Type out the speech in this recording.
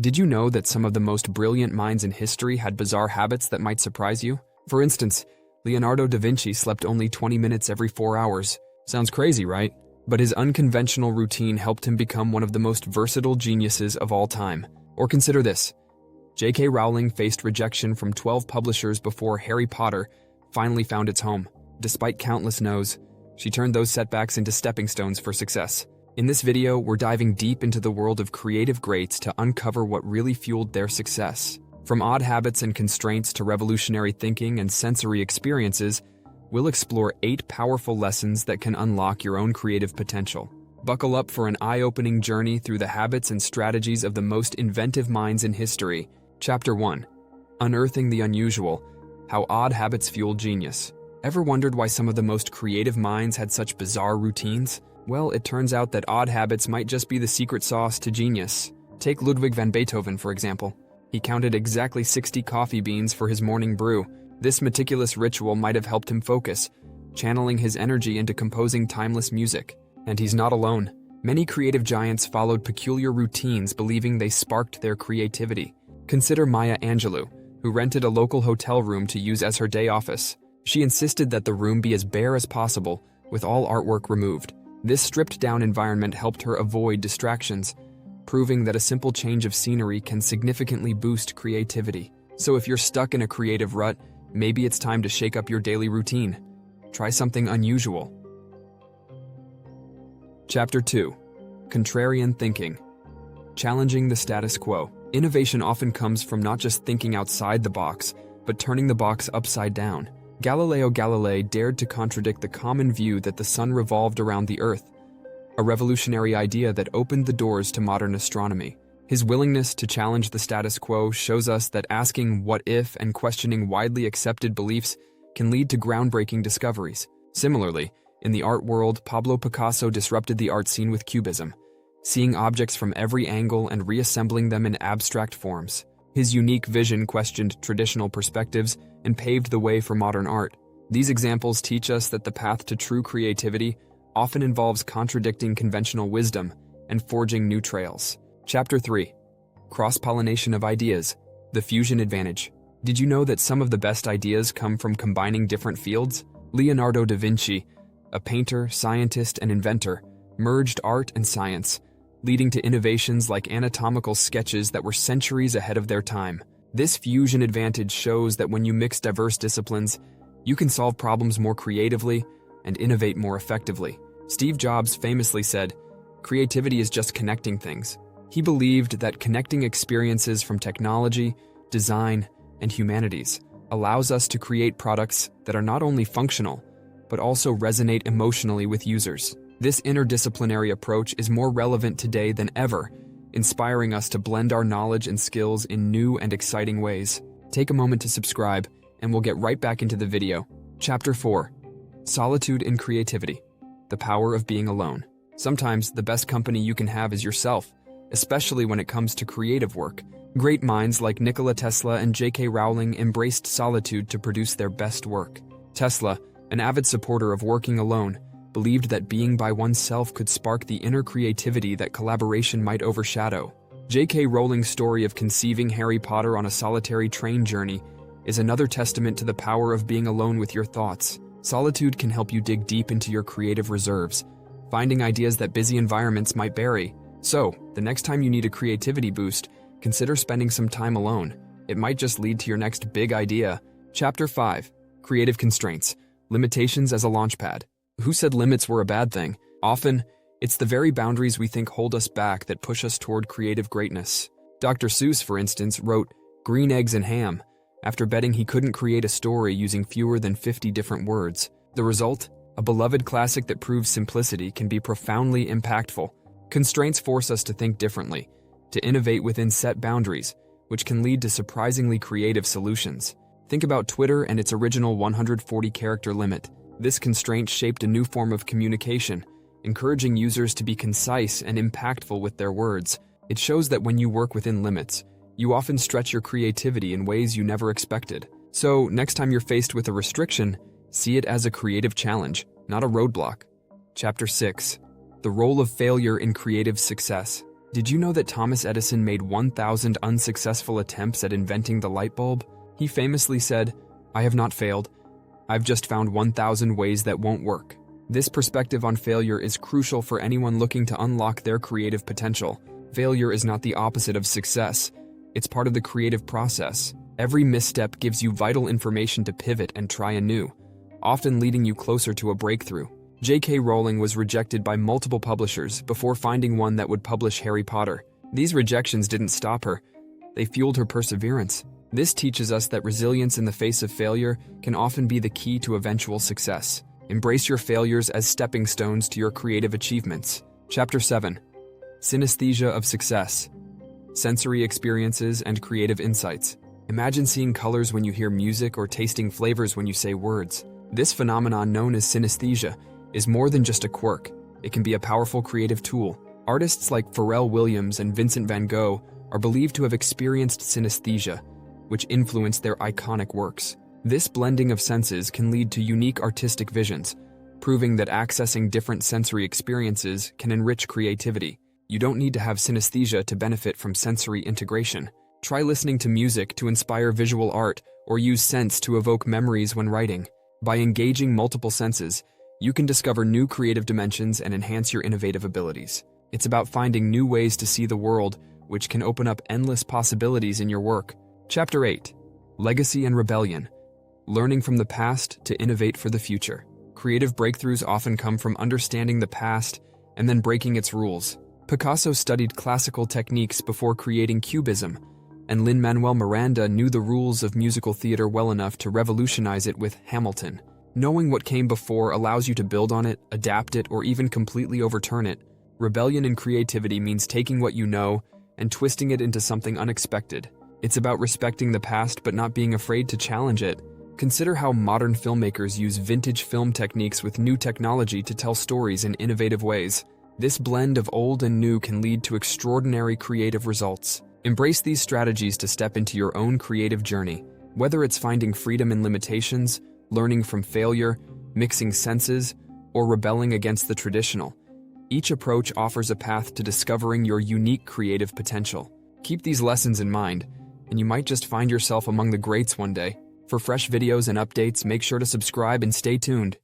Did you know that some of the most brilliant minds in history had bizarre habits that might surprise you? For instance, Leonardo da Vinci slept only 20 minutes every 4 hours. Sounds crazy, right? But his unconventional routine helped him become one of the most versatile geniuses of all time. Or consider this. J.K. Rowling faced rejection from 12 publishers before Harry Potter finally found its home. Despite countless no's, she turned those setbacks into stepping stones for success. In this video, we're diving deep into the world of creative greats to uncover what really fueled their success. From odd habits and constraints to revolutionary thinking and sensory experiences, we'll explore 8 powerful lessons that can unlock your own creative potential. Buckle up for an eye-opening journey through the habits and strategies of the most inventive minds in history. Chapter 1. Unearthing the Unusual: How Odd Habits Fuel Genius. Ever wondered why some of the most creative minds had such bizarre routines? Well, it turns out that odd habits might just be the secret sauce to genius. Take Ludwig van Beethoven, for example. He counted exactly 60 coffee beans for his morning brew. This meticulous ritual might have helped him focus, channeling his energy into composing timeless music. And he's not alone. Many creative giants followed peculiar routines, believing they sparked their creativity. Consider Maya Angelou, who rented a local hotel room to use as her day office. She insisted that the room be as bare as possible, with all artwork removed. This stripped-down environment helped her avoid distractions, proving that a simple change of scenery can significantly boost creativity. So if you're stuck in a creative rut, maybe it's time to shake up your daily routine. Try something unusual. Chapter 2. Contrarian Thinking. Challenging the status quo. Innovation often comes from not just thinking outside the box, but turning the box upside down. Galileo Galilei dared to contradict the common view that the sun revolved around the Earth, a revolutionary idea that opened the doors to modern astronomy. His willingness to challenge the status quo shows us that asking what if and questioning widely accepted beliefs can lead to groundbreaking discoveries. Similarly, in the art world, Pablo Picasso disrupted the art scene with Cubism, seeing objects from every angle and reassembling them in abstract forms. His unique vision questioned traditional perspectives and paved the way for modern art. These examples teach us that the path to true creativity often involves contradicting conventional wisdom and forging new trails. Chapter 3. Cross-pollination of ideas: The fusion advantage. Did you know that some of the best ideas come from combining different fields? Leonardo da Vinci, a painter, scientist, and inventor, merged art and science, leading to innovations like anatomical sketches that were centuries ahead of their time. This fusion advantage shows that when you mix diverse disciplines, you can solve problems more creatively and innovate more effectively. Steve Jobs famously said, "Creativity is just connecting things." He believed that connecting experiences from technology, design, and humanities allows us to create products that are not only functional, but also resonate emotionally with users. This interdisciplinary approach is more relevant today than ever, inspiring us to blend our knowledge and skills in new and exciting ways. Take a moment to subscribe, and we'll get right back into the video. Chapter 4. Solitude in Creativity: The Power of Being Alone. Sometimes the best company you can have is yourself, especially when it comes to creative work. Great minds like Nikola Tesla and J.K. Rowling embraced solitude to produce their best work. Tesla, an avid supporter of working alone, believed that being by oneself could spark the inner creativity that collaboration might overshadow. J.K. Rowling's story of conceiving Harry Potter on a solitary train journey is another testament to the power of being alone with your thoughts. Solitude can help you dig deep into your creative reserves, finding ideas that busy environments might bury. So, the next time you need a creativity boost, consider spending some time alone. It might just lead to your next big idea. Chapter 5. Creative Constraints: Limitations as a Launchpad. Who said limits were a bad thing? Often, it's the very boundaries we think hold us back that push us toward creative greatness. Dr. Seuss, for instance, wrote Green Eggs and Ham after betting he couldn't create a story using fewer than 50 different words. The result? A beloved classic that proves simplicity can be profoundly impactful. Constraints force us to think differently, to innovate within set boundaries, which can lead to surprisingly creative solutions. Think about Twitter and its original 140-character limit. This constraint shaped a new form of communication, encouraging users to be concise and impactful with their words. It shows that when you work within limits, you often stretch your creativity in ways you never expected. So, next time you're faced with a restriction, see it as a creative challenge, not a roadblock. Chapter 6. The Role of Failure in Creative Success. Did you know that Thomas Edison made 1,000 unsuccessful attempts at inventing the light bulb? He famously said, "I have not failed. I've just found 1,000 ways that won't work." This perspective on failure is crucial for anyone looking to unlock their creative potential. Failure is not the opposite of success. It's part of the creative process. Every misstep gives you vital information to pivot and try anew, often leading you closer to a breakthrough. J.K. Rowling was rejected by multiple publishers before finding one that would publish Harry Potter. These rejections didn't stop her. They fueled her perseverance. This teaches us that resilience in the face of failure can often be the key to eventual success. Embrace your failures as stepping stones to your creative achievements. Chapter 7. Synesthesia of Success. Sensory Experiences and Creative Insights. Imagine seeing colors when you hear music or tasting flavors when you say words. This phenomenon, known as synesthesia, is more than just a quirk. It can be a powerful creative tool. Artists like Pharrell Williams and Vincent van Gogh are believed to have experienced synesthesia, which influenced their iconic works. This blending of senses can lead to unique artistic visions, proving that accessing different sensory experiences can enrich creativity. You don't need to have synesthesia to benefit from sensory integration. Try listening to music to inspire visual art or use scents to evoke memories when writing. By engaging multiple senses, you can discover new creative dimensions and enhance your innovative abilities. It's about finding new ways to see the world, which can open up endless possibilities in your work. Chapter 8. Legacy and Rebellion. Learning from the past to innovate for the future. Creative breakthroughs often come from understanding the past and then breaking its rules. Picasso studied classical techniques before creating Cubism, and Lin-Manuel Miranda knew the rules of musical theater well enough to revolutionize it with Hamilton. Knowing what came before allows you to build on it, adapt it, or even completely overturn it. Rebellion in creativity means taking what you know and twisting it into something unexpected. It's about respecting the past but not being afraid to challenge it. Consider how modern filmmakers use vintage film techniques with new technology to tell stories in innovative ways. This blend of old and new can lead to extraordinary creative results. Embrace these strategies to step into your own creative journey. Whether it's finding freedom in limitations, learning from failure, mixing senses, or rebelling against the traditional, each approach offers a path to discovering your unique creative potential. Keep these lessons in mind, and you might just find yourself among the greats one day. For fresh videos and updates, make sure to subscribe and stay tuned.